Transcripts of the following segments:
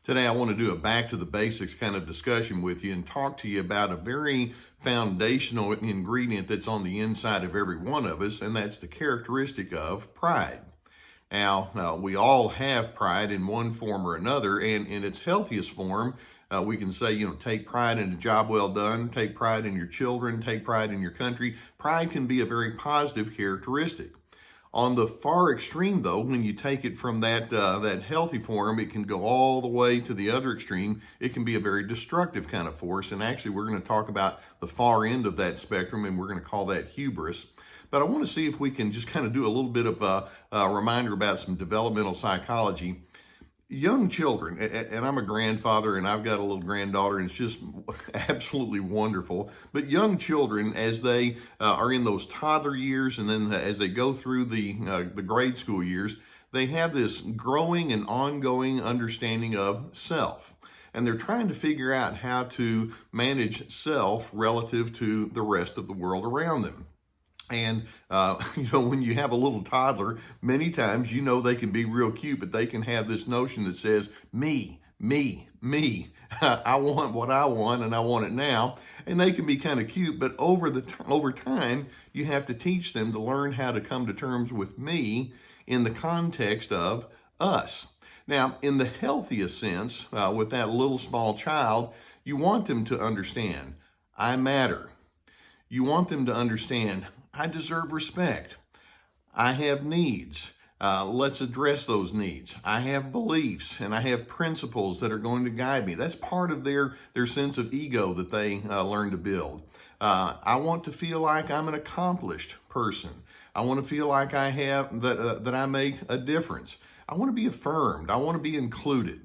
Today, I want to do a back to the basics kind of discussion with you and talk to you about a very foundational ingredient that's on the inside of every one of us, and that's the characteristic of pride. Now, we all have pride in one form or another, and in its healthiest form, we can say, take pride in a job well done, take pride in your children, take pride in your country. Pride can be a very positive characteristic. On the far extreme, though, when you take it from that healthy form, it can go all the way to the other extreme. It can be a very destructive kind of force. And actually, we're going to talk about the far end of that spectrum, and we're going to call that hubris. But I want to see if we can just kind of do a little bit of a reminder about some developmental psychology. Young children, and I'm a grandfather and I've got a little granddaughter, and it's just absolutely wonderful. But young children, as they are in those toddler years, and then as they go through the grade school years, they have this growing and ongoing understanding of self. And they're trying to figure out how to manage self relative to the rest of the world around them. And, when you have a little toddler, many times, they can be real cute, but they can have this notion that says, me, me, me. I want what I want, and I want it now. And they can be kind of cute, but over time, you have to teach them to learn how to come to terms with me in the context of us. Now, in the healthiest sense, with that little small child, you want them to understand, I matter. You want them to understand, I deserve respect. I have needs. Let's address those needs. I have beliefs and I have principles that are going to guide me. That's part of their sense of ego that they learn to build. I want to feel like I'm an accomplished person. I want to feel like I have that I make a difference. I want to be affirmed. I want to be included.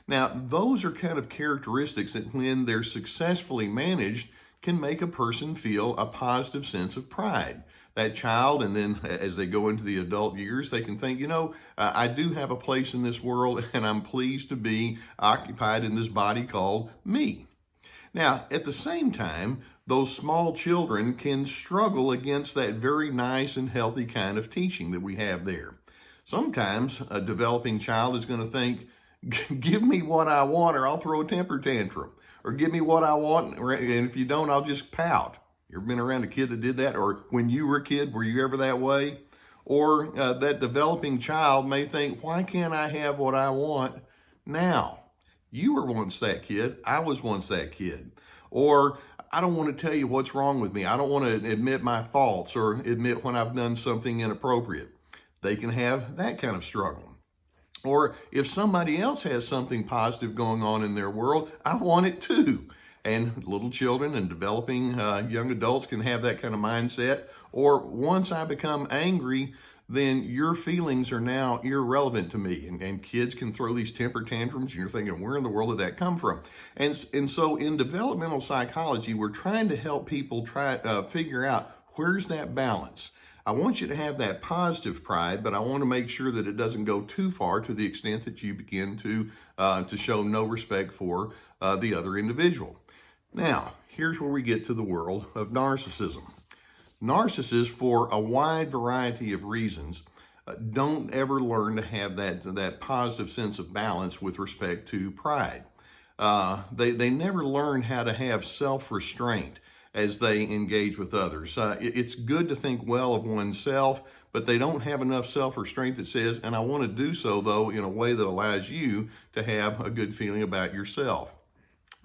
Now, those are kind of characteristics that, when they're successfully managed, can make a person feel a positive sense of pride. That child, and then as they go into the adult years, they can think, I do have a place in this world, and I'm pleased to be occupied in this body called me. Now, at the same time, those small children can struggle against that very nice and healthy kind of teaching that we have there. Sometimes a developing child is going to think, give me what I want or I'll throw a temper tantrum. Or give me what I want, and if you don't, I'll just pout. You ever been around a kid that did that? Or when you were a kid, were you ever that way? Or that developing child may think, why can't I have what I want now? You were once that kid. I was once that kid. Or I don't want to tell you what's wrong with me. I don't want to admit my faults or admit when I've done something inappropriate. They can have that kind of struggle. Or if somebody else has something positive going on in their world, I want it too. And little children and developing young adults can have that kind of mindset. Or once I become angry, then your feelings are now irrelevant to me. And kids can throw these temper tantrums, and you're thinking, where in the world did that come from? And so in developmental psychology, we're trying to help people figure out, where's that balance? I want you to have that positive pride, but I want to make sure that it doesn't go too far to the extent that you begin to show no respect for the other individual. Now, here's where we get to the world of narcissism. Narcissists, for a wide variety of reasons, don't ever learn to have that positive sense of balance with respect to pride. They never learn how to have self-restraint as they engage with others. It's good to think well of oneself, but they don't have enough self-restraint that says, and I want to do so, though, in a way that allows you to have a good feeling about yourself.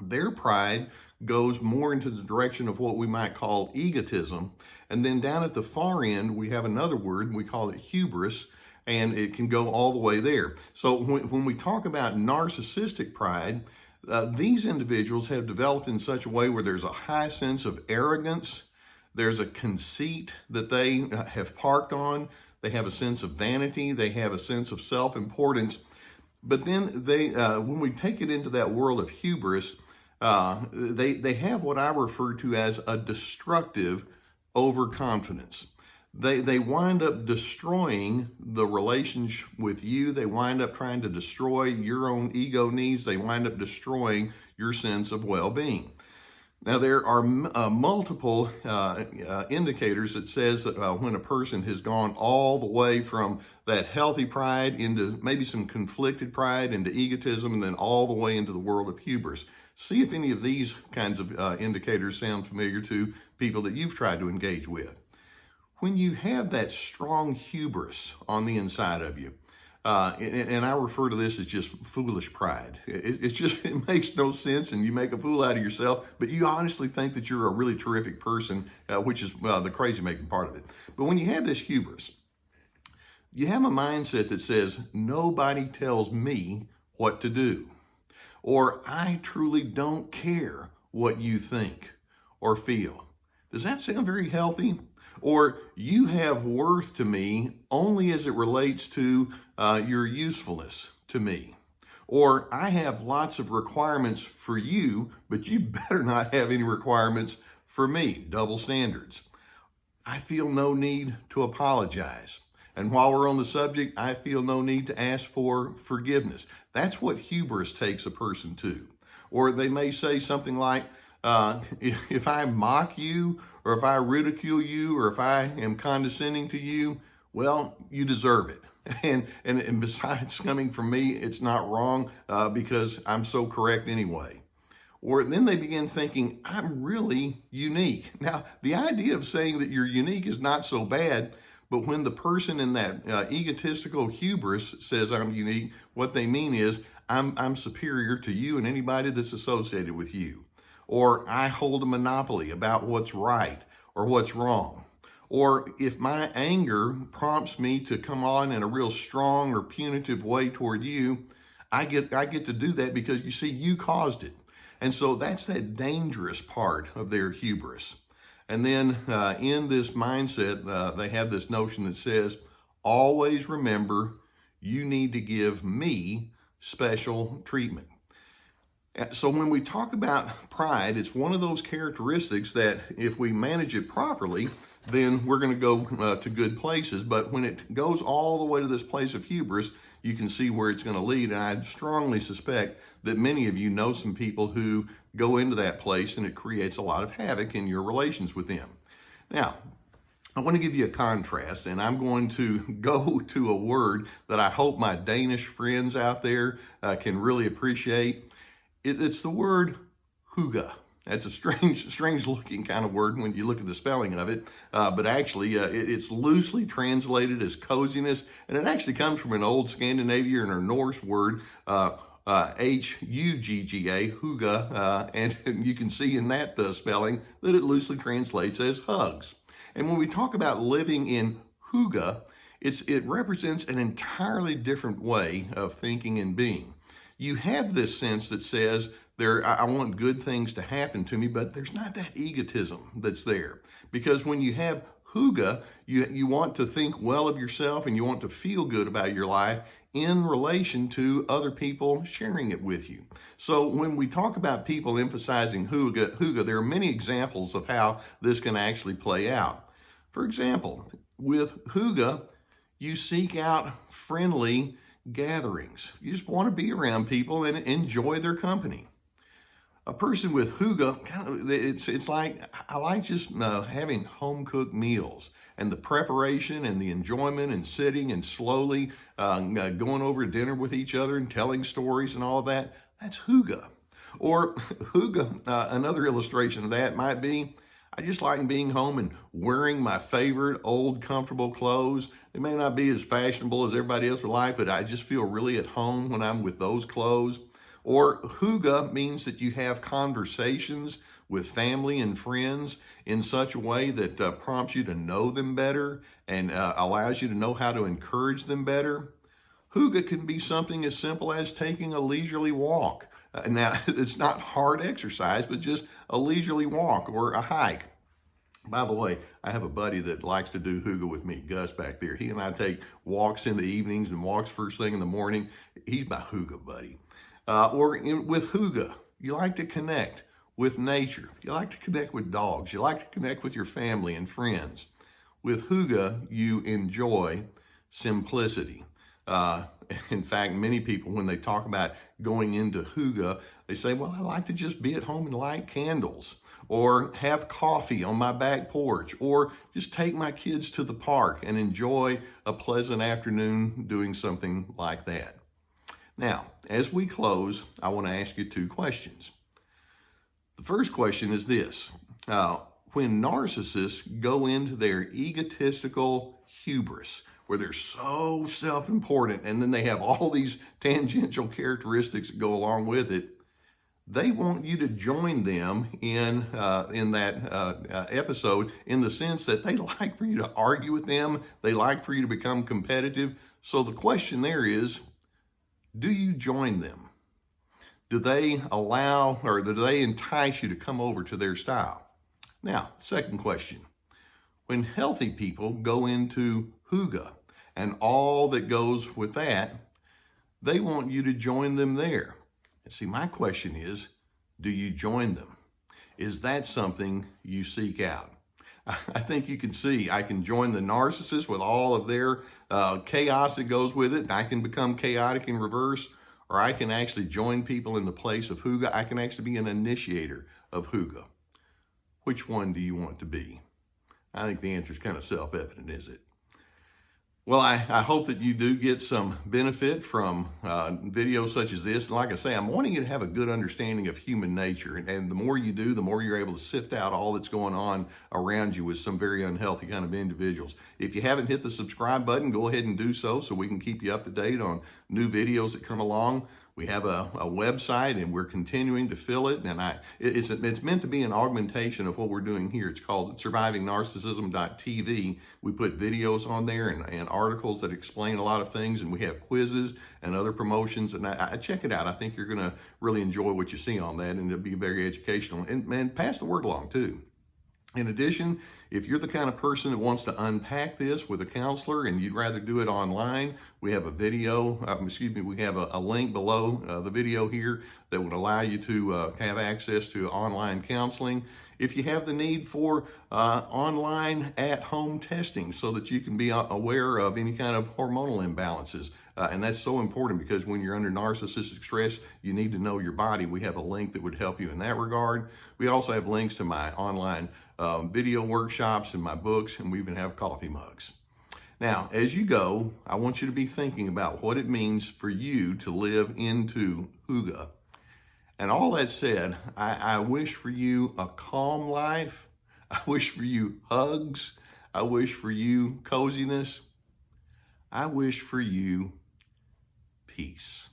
Their pride goes more into the direction of what we might call egotism. And then down at the far end, we have another word, we call it hubris, and it can go all the way there. So when we talk about narcissistic pride, these individuals have developed in such a way where there's a high sense of arrogance, there's a conceit that they have parked on, they have a sense of vanity, they have a sense of self-importance. But then when we take it into that world of hubris, they have what I refer to as a destructive overconfidence. They wind up destroying the relationship with you. They wind up trying to destroy your own ego needs. They wind up destroying your sense of well-being. Now, there are multiple indicators that says that when a person has gone all the way from that healthy pride into maybe some conflicted pride, into egotism, and then all the way into the world of hubris. See if any of these kinds of indicators sound familiar to people that you've tried to engage with. When you have that strong hubris on the inside of you, and I refer to this as just foolish pride. It makes no sense, and you make a fool out of yourself, but you honestly think that you're a really terrific person, which is the crazy making part of it. But when you have this hubris, you have a mindset that says, nobody tells me what to do, or I truly don't care what you think or feel. Does that sound very healthy? Or you have worth to me only as it relates to your usefulness to me. Or I have lots of requirements for you, but you better not have any requirements for me. Double standards. I feel no need to apologize. And while we're on the subject, I feel no need to ask for forgiveness. That's what hubris takes a person to. Or they may say something like, if I mock you, or if I ridicule you, or if I am condescending to you, well, you deserve it. And besides coming from me, it's not wrong because I'm so correct anyway. Or then they begin thinking, I'm really unique. Now, the idea of saying that you're unique is not so bad, but when the person in that egotistical hubris says I'm unique, what they mean is I'm superior to you and anybody that's associated with you. Or I hold a monopoly about what's right or what's wrong. Or if my anger prompts me to come on in a real strong or punitive way toward you, I get to do that because you see, you caused it. And so that's that dangerous part of their hubris. And then in this mindset, they have this notion that says, always remember, you need to give me special treatment. So when we talk about pride, it's one of those characteristics that if we manage it properly, then we're going to go to good places. But when it goes all the way to this place of hubris, you can see where it's going to lead. And I strongly suspect that many of you know some people who go into that place, and it creates a lot of havoc in your relations with them. Now, I want to give you a contrast, and I'm going to go to a word that I hope my Danish friends out there can really appreciate. It's the word hygge. That's a strange looking kind of word when you look at the spelling of it, but actually it's loosely translated as coziness, and it actually comes from an old Scandinavian or Norse word, H-U-G-G-A, hygge, and you can see in that spelling that it loosely translates as hugs. And when we talk about living in hygge, it represents an entirely different way of thinking and being. You have this sense that says, I want good things to happen to me, but there's not that egotism that's there. Because when you have hygge, you want to think well of yourself and you want to feel good about your life in relation to other people sharing it with you. So when we talk about people emphasizing hygge, there are many examples of how this can actually play out. For example, with hygge, you seek out friendly gatherings. You just want to be around people and enjoy their company. A person with hygge, it's like, I like just having home-cooked meals and the preparation and the enjoyment and sitting and slowly going over to dinner with each other and telling stories and all of that. That's hygge. Or hygge, another illustration of that might be, I just like being home and wearing my favorite old comfortable clothes. It may not be as fashionable as everybody else would like, but I just feel really at home when I'm with those clothes. Or hygge means that you have conversations with family and friends in such a way that prompts you to know them better and allows you to know how to encourage them better. Hygge can be something as simple as taking a leisurely walk. Now, it's not hard exercise, but just a leisurely walk or a hike. By the way, I have a buddy that likes to do hygge with me, Gus back there. He and I take walks in the evenings and walks first thing in the morning. He's my hygge buddy. With hygge, you like to connect with nature. You like to connect with dogs. You like to connect with your family and friends. With hygge, you enjoy simplicity. In fact, many people, when they talk about going into hygge, they say, well, I like to just be at home and light candles. or have coffee on my back porch, or just take my kids to the park and enjoy a pleasant afternoon doing something like that. Now, as we close, I want to ask you two questions. The first question is this. When narcissists go into their egotistical hubris, where they're so self-important and then they have all these tangential characteristics that go along with it, they want you to join them in that episode, in the sense that they like for you to argue with them. They like for you to become competitive. So the question there is, do you join them? Do they allow, or do they entice you to come over to their style? Now, second question. When healthy people go into hygge and all that goes with that, they want you to join them there. And see, my question is, do you join them? Is that something you seek out? I think you can see, I can join the narcissist with all of their chaos that goes with it, and I can become chaotic in reverse, or I can actually join people in the place of hygge. I can actually be an initiator of hygge. Which one do you want to be? I think the answer is kind of self-evident, is it? Well, I hope that you do get some benefit from videos such as this. Like I say, I'm wanting you to have a good understanding of human nature. And the more you do, the more you're able to sift out all that's going on around you with some very unhealthy kind of individuals. If you haven't hit the subscribe button, go ahead and do so we can keep you up to date on new videos that come along. We have a website, and we're continuing to fill it. And it's meant to be an augmentation of what we're doing here. It's called survivingnarcissism.tv. We put videos on there and articles that explain a lot of things, and we have quizzes and other promotions. And I check it out. I think you're going to really enjoy what you see on that, and it'll be very educational. And pass the word along too. In addition, if you're the kind of person that wants to unpack this with a counselor and you'd rather do it online, we have a video, we have a link below the video here that would allow you to have access to online counseling. If you have the need for online at-home testing so that you can be aware of any kind of hormonal imbalances, and that's so important because when you're under narcissistic stress, you need to know your body. We have a link that would help you in that regard. We also have links to my online video workshops and my books, and we even have coffee mugs. Now, as you go, I want you to be thinking about what it means for you to live into hygge. And all that said, I wish for you a calm life. I wish for you hugs. I wish for you coziness. I wish for you peace.